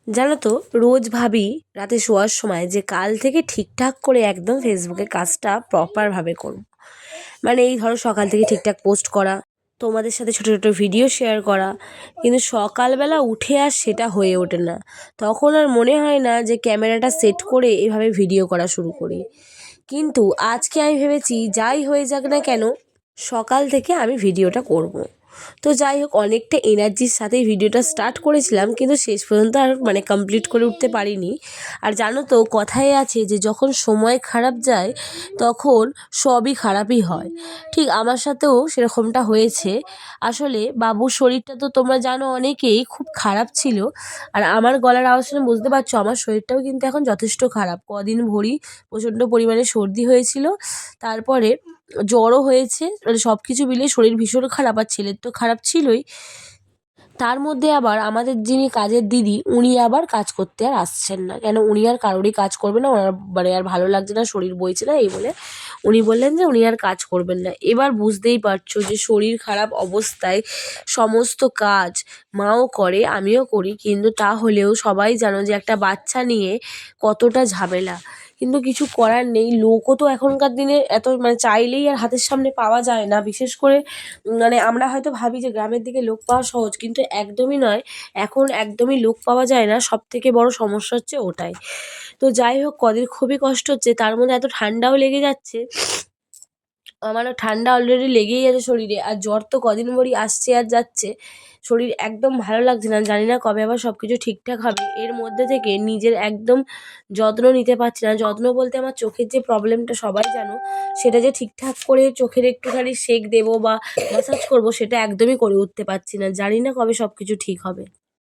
জানো তো, রোজ ভাবি রাতে শোয়ার সময় যে কাল থেকে ঠিকঠাক করে একদম ফেসবুকে কাজটা প্রপারভাবে করব। মানে এই ধরো সকাল থেকে ঠিকঠাক পোস্ট করা, তোমাদের সাথে ছোটো ছোটো ভিডিও শেয়ার করা, কিন্তু সকালবেলা উঠে আর সেটা হয়ে ওঠে না। তখন আর মনে হয় না যে ক্যামেরাটা সেট করে এভাবে ভিডিও করা শুরু করি। কিন্তু আজকে আমি ভেবেছি যাই হয়ে যাক না কেন, সকাল থেকে আমি ভিডিওটা করব। তো যাই হোক, অনেকটা এনার্জির সাথেই ভিডিওটা স্টার্ট করেছিলাম, কিন্তু শেষ পর্যন্ত আর কমপ্লিট করে উঠতে পারিনি। আর জানো তো, কথায় আছে যে যখন সময় খারাপ যায় তখন সবই খারাপই হয়। ঠিক আমার সাথেও সেরকমটা হয়েছে। আসলে বাবুর শরীরটা তো তোমরা জানো অনেকেই খুব খারাপ ছিল। আর আমার গলার আওয়াজ শুনে বুঝতে পারছো আমার শরীরটাও কিন্তু এখন যথেষ্ট খারাপ। কদিন ভরি প্রচণ্ড পরিমাণে সর্দি হয়েছিল, তারপরে জ্বরও হয়েছে। মানে সব কিছু মিলিয়ে শরীর ভীষণ খারাপ, আর ছেলের তো খারাপ ছিলই। তার মধ্যে আবার আমাদের যিনি কাজের দিদি, উনি আবার কাজ করতে আর আসছেন না। কেন, উনি আর কারোরই কাজ করবে না, ওনার আর ভালো লাগছে না, শরীর বইছে না, এই বলে উনি বললেন যে উনি আর কাজ করবেন না। এবার বুঝতেই পারছো যে শরীর খারাপ অবস্থায় সমস্ত কাজ মাও করে, আমিও করি, কিন্তু তাহলেও সবাই জানো যে একটা বাচ্চা নিয়ে কতটা ঝামেলা। কিন্তু কিছু করার নেই, লোকও তো এখনকার দিনে এত চাইলেই আর হাতের সামনে পাওয়া যায় না। বিশেষ করে আমরা হয়তো ভাবি যে গ্রামের দিকে লোক পাওয়া সহজ, কিন্তু একদমই নয়। এখন একদমই লোক পাওয়া যায় না, সব থেকে বড় সমস্যা হচ্ছে ওটাই। তো যাই হোক, কদিন খুবই কষ্ট হচ্ছে, তার মধ্যে এত ঠান্ডাও লেগে যাচ্ছে। আমারও ঠান্ডা অলরেডি লেগেই আছে শরীরে, আর জ্বর তো কদিন ভরি আসছে আর যাচ্ছে। শরীর একদম ভালো লাগছে না, জানি না কবে আবার সব কিছু ঠিকঠাক হবে। এর মধ্যে থেকে নিজের একদম যত্ন নিতে পারছি না। যত্ন বলতে আমার চোখের যে প্রবলেমটা সবাই জানো, সেটা যে ঠিকঠাক করে চোখের একটুখানি সেক দেবো বা ম্যাসাজ করবো, সেটা একদমই করে উঠতে পারছি না। জানি না কবে সব কিছু ঠিক হবে।